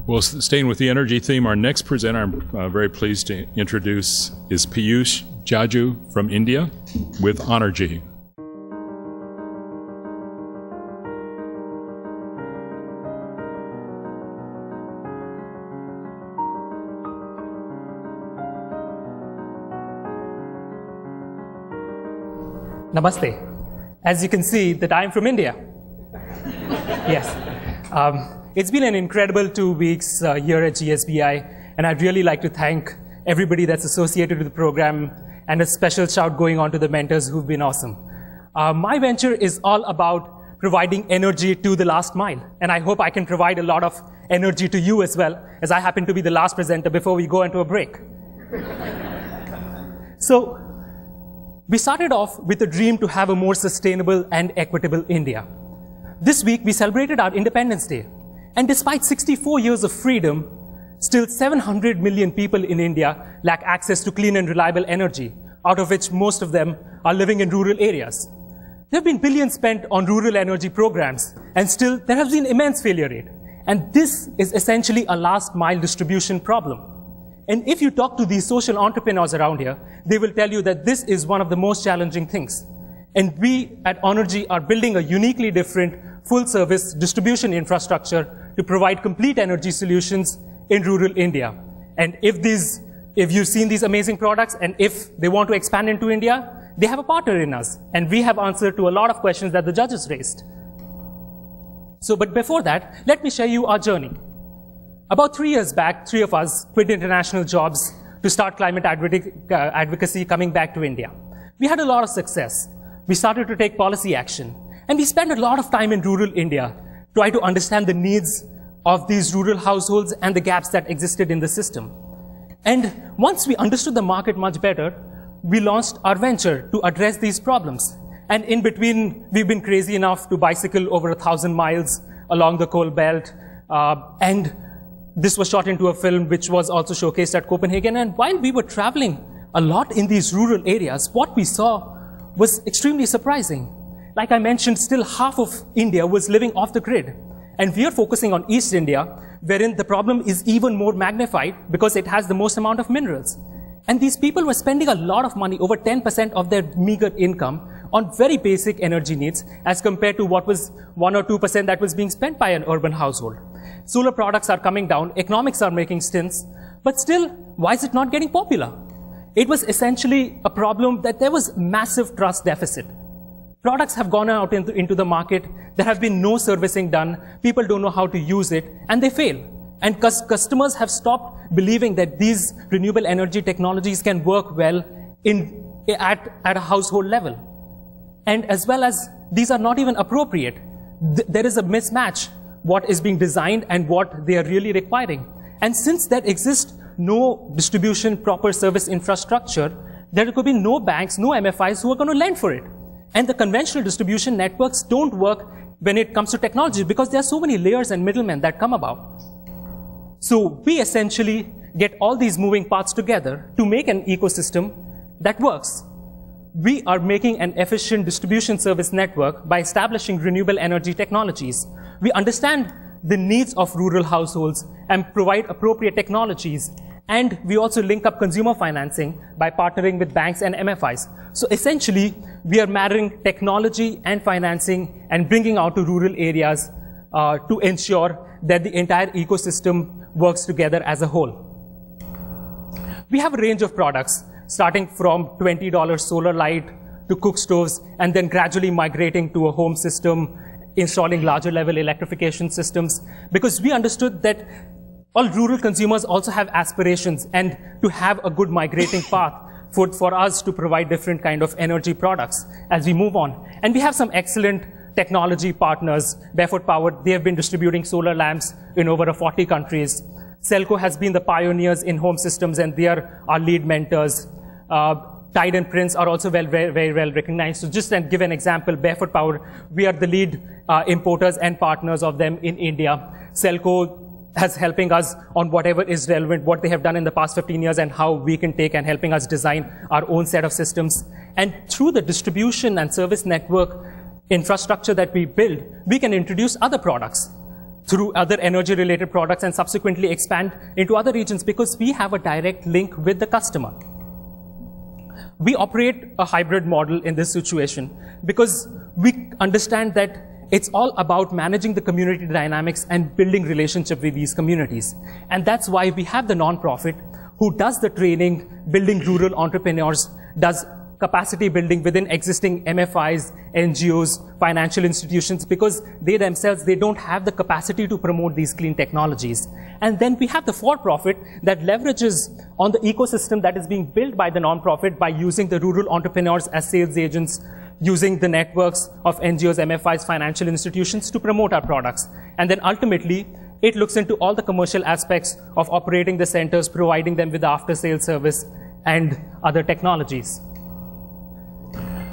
Well, staying with the energy theme, our next presenter I'm very pleased to introduce is Piyush Jaju from India with ONergy. Namaste. As you can see, that I'm from India. Yes. It's been an incredible 2 weeks here at GSBI, and I'd really like to thank everybody that's associated with the program, and a special shout going on to the mentors who've been awesome. My venture is all about providing energy to the last mile, and I hope I can provide a lot of energy to you as well, as I happen to be the last presenter before we go into a break. So, we started off with a dream to have a more sustainable and equitable India. This week, we celebrated our Independence Day. And despite 64 years of freedom, still 700 million people in India lack access to clean and reliable energy, out of which most of them are living in rural areas. There have been billions spent on rural energy programs, and still there has been immense failure rate. And this is essentially a last mile distribution problem. And if you talk to these social entrepreneurs around here, they will tell you that this is one of the most challenging things. And we at ONergy are building a uniquely different full-service distribution infrastructure to provide complete energy solutions in rural India. And if you've seen these amazing products, and if they want to expand into India, they have a partner in us. And we have answered to a lot of questions that the judges raised. So, but before that, let me share you our journey. About 3 years back, 3 of us quit international jobs to start climate advocacy coming back to India. We had a lot of success. We started to take policy action. And we spent a lot of time in rural India, trying to understand the needs of these rural households and the gaps that existed in the system. And once we understood the market much better, we launched our venture to address these problems. And in between, we've been crazy enough to bicycle over 1,000 miles along the coal belt. And this was shot into a film which was also showcased at Copenhagen. And while we were traveling a lot in these rural areas, what we saw was extremely surprising. Like I mentioned, still half of India was living off the grid. And we are focusing on East India, wherein the problem is even more magnified because it has the most amount of minerals. And these people were spending a lot of money, over 10% of their meager income, on very basic energy needs as compared to what was 1 or 2% that was being spent by an urban household. Solar products are coming down, economics are making stints, but still, why is it not getting popular? It was essentially a problem that there was massive trust deficit. Products have gone out into the market, there have been no servicing done, people don't know how to use it, and they fail. And customers have stopped believing that these renewable energy technologies can work well at a household level. And as well as these are not even appropriate. There is a mismatch, what is being designed and what they are really requiring. And since there exists no distribution proper service infrastructure, there could be no banks, no MFIs who are going to lend for it. And the conventional distribution networks don't work when it comes to technology because there are so many layers and middlemen that come about. So we essentially get all these moving parts together to make an ecosystem that works. We are making an efficient distribution service network by establishing renewable energy technologies. We understand the needs of rural households and provide appropriate technologies. And we also link up consumer financing by partnering with banks and MFIs. So essentially, we are marrying technology and financing and bringing out to rural areas to ensure that the entire ecosystem works together as a whole. We have a range of products, starting from $20 solar light to cook stoves, and then gradually migrating to a home system, installing larger level electrification systems, because we understood that all rural consumers also have aspirations, and to have a good migrating path for us to provide different kind of energy products as we move on. And we have some excellent technology partners. Barefoot Power, they have been distributing solar lamps in over 40 countries. Selco has been the pioneers in home systems, and they are our lead mentors. Tide and Prince are also very well recognized. So just to give an example, Barefoot Power, we are the lead importers and partners of them in India. Selco has helping us on whatever is relevant, what they have done in the past 15 years and how we can take and helping us design our own set of systems. And through the distribution and service network infrastructure that we build, we can introduce other products. through other energy-related products and subsequently expand into other regions because we have a direct link with the customer. We operate a hybrid model in this situation because we understand that it's all about managing the community dynamics and building relationship with these communities. And that's why we have the nonprofit who does the training, building rural entrepreneurs, does capacity building within existing MFIs, NGOs, financial institutions, because they themselves, they don't have the capacity to promote these clean technologies. And then we have the for-profit that leverages on the ecosystem that is being built by the nonprofit by using the rural entrepreneurs as sales agents, using the networks of NGOs, MFIs, financial institutions to promote our products. And then ultimately, it looks into all the commercial aspects of operating the centers, providing them with the after-sales service and other technologies.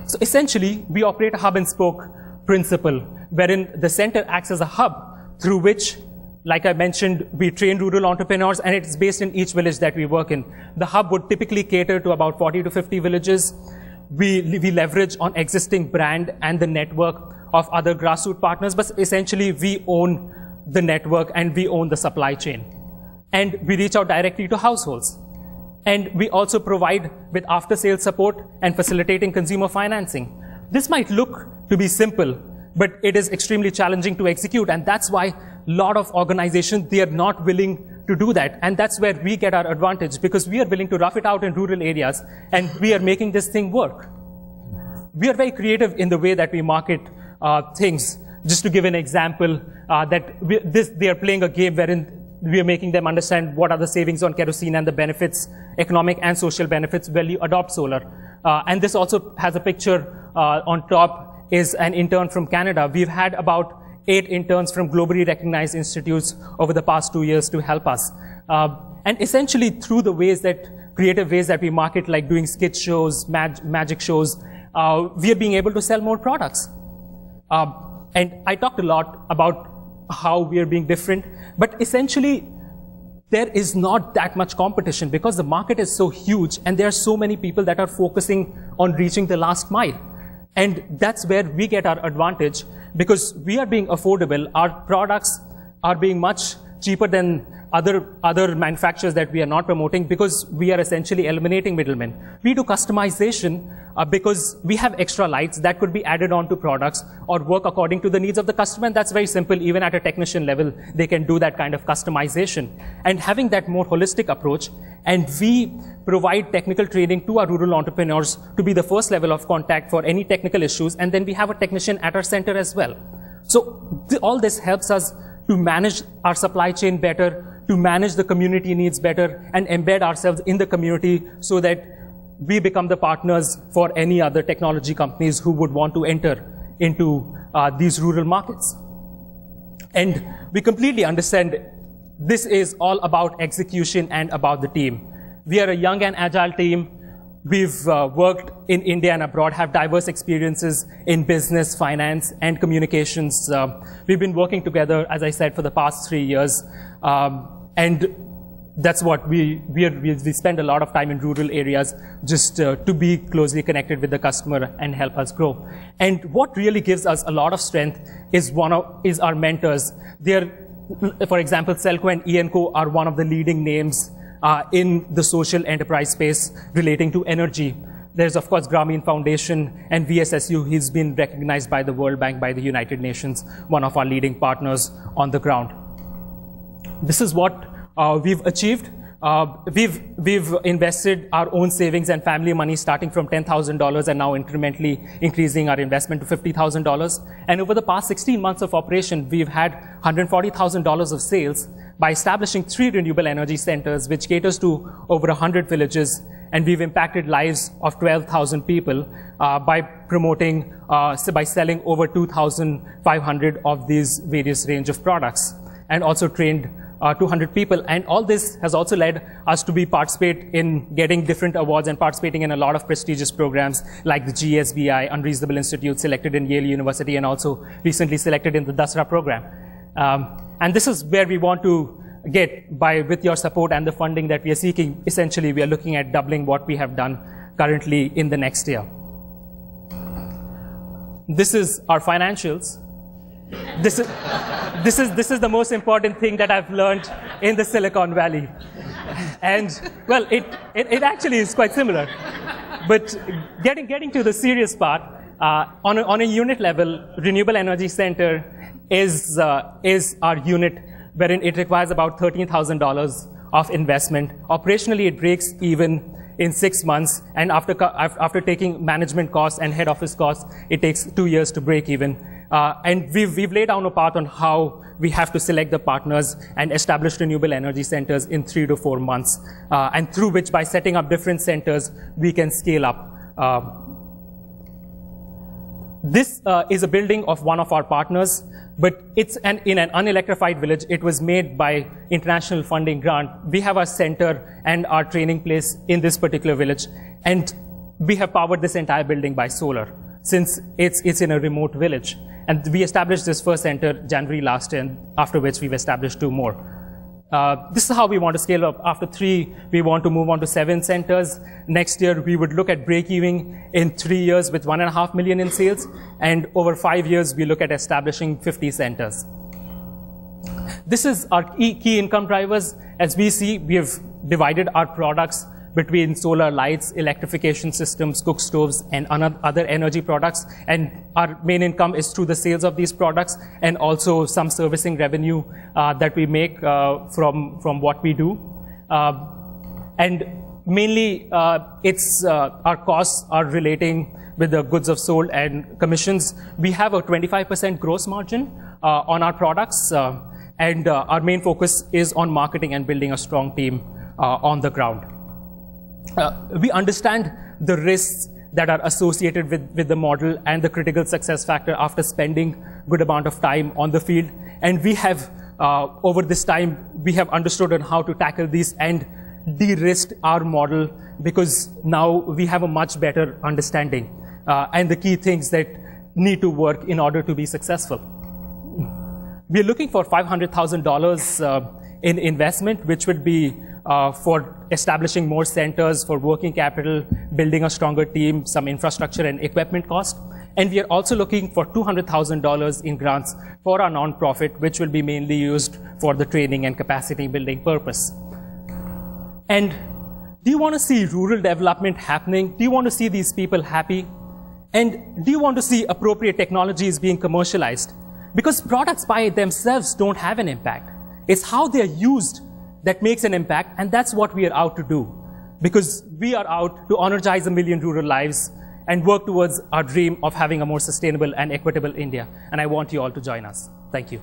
So essentially, we operate a hub-and-spoke principle, wherein the center acts as a hub through which, like I mentioned, we train rural entrepreneurs, and it's based in each village that we work in. The hub would typically cater to about 40 to 50 villages. We leverage on existing brand and the network of other grassroots partners, but essentially we own the network and we own the supply chain. And we reach out directly to households. And we also provide with after-sales support and facilitating consumer financing. This might look to be simple, but it is extremely challenging to execute. And that's why a lot of organizations, they are not willing to do that. And that's where we get our advantage, because we are willing to rough it out in rural areas, and we are making this thing work. We are very creative in the way that we market things. Just to give an example, they are playing a game wherein we are making them understand what are the savings on kerosene and the benefits, economic and social benefits, when you adopt solar. And this also has a picture on top, is an intern from Canada. We've had about 8 interns from globally recognized institutes over the past 2 years to help us. And essentially through the creative ways that we market, like doing skit shows, magic shows, we are being able to sell more products. And I talked a lot about how we are being different, but essentially there is not that much competition because the market is so huge and there are so many people that are focusing on reaching the last mile. And that's where we get our advantage, because we are being affordable. Our products are being much cheaper than other manufacturers that we are not promoting, because we are essentially eliminating middlemen. We do customization because we have extra lights that could be added on to products or work according to the needs of the customer, and that's very simple. Even at a technician level, they can do that kind of customization. And having that more holistic approach, and we provide technical training to our rural entrepreneurs to be the first level of contact for any technical issues, and then we have a technician at our center as well. So all this helps us to manage our supply chain better, to manage the community needs better, and embed ourselves in the community so that we become the partners for any other technology companies who would want to enter into these rural markets. And we completely understand this is all about execution and about the team. We are a young and agile team. We've worked in India and abroad, have diverse experiences in business, finance, and communications. We've been working together, as I said, for the past 3 years. And that's what we spend a lot of time in rural areas just to be closely connected with the customer and help us grow. And what really gives us a lot of strength is our mentors. For example, Selco and ENCO are one of the leading names in the social enterprise space relating to energy. There's, of course, Grameen Foundation and VSSU. He's been recognized by the World Bank, by the United Nations, one of our leading partners on the ground. This is what we've achieved. We've invested our own savings and family money starting from $10,000 and now incrementally increasing our investment to $50,000. And over the past 16 months of operation, we've had $140,000 of sales by establishing 3 renewable energy centers, which caters to over 100 villages. And we've impacted lives of 12,000 people by promoting, by selling over 2,500 of these various range of products, and also trained 200 people. And all this has also led us to participate in getting different awards and participating in a lot of prestigious programs like the GSBI, Unreasonable Institute, selected in Yale University, and also recently selected in the Dasra program. And this is where we want to get with your support and the funding that we are seeking. Essentially, we are looking at doubling what we have done currently in the next year. This is our financials. This is the most important thing that I've learned in the Silicon Valley. And, well, it actually is quite similar. But getting to the serious part, on a unit level, Renewable Energy Center is our unit wherein it requires about $13,000 of investment. Operationally, it breaks even in 6 months, and after taking management costs and head office costs, it takes 2 years to break even. And we've laid down a path on how we have to select the partners and establish renewable energy centers in 3 to 4 months, and through which, by setting up different centers, we can scale up. This is a building of one of our partners, but it's in an unelectrified village. It was made by international funding grant. We have our center and our training place in this particular village, and we have powered this entire building by solar, since it's in a remote village. And we established this first center January last year, and after which we've established 2 more. This is how we want to scale up. After 3, we want to move on to 7 centers. Next year, we would look at break-even in 3 years with $1.5 million in sales. And over 5 years, we look at establishing 50 centers. This is our key income drivers. As we see, we have divided our products between solar lights, electrification systems, cook stoves, and other energy products. And our main income is through the sales of these products, and also some servicing revenue that we make from what we do. And mainly, our costs are relating with the goods of sold and commissions. We have a 25% gross margin on our products, and our main focus is on marketing and building a strong team on the ground. We understand the risks that are associated with the model and the critical success factor after spending a good amount of time on the field. And we have, over this time, we have understood on how to tackle these and de-risked our model, because now we have a much better understanding and the key things that need to work in order to be successful. We're looking for $500,000 in investment, which would be for establishing more centers, for working capital, building a stronger team, some infrastructure and equipment cost. And we are also looking for $200,000 in grants for our nonprofit, which will be mainly used for the training and capacity building purpose. And do you want to see rural development happening? Do you want to see these people happy? And do you want to see appropriate technologies being commercialized? Because products by themselves don't have an impact. It's how they're used that makes an impact, and that's what we are out to do. Because we are out to energize 1 million rural lives and work towards our dream of having a more sustainable and equitable India. And I want you all to join us. Thank you.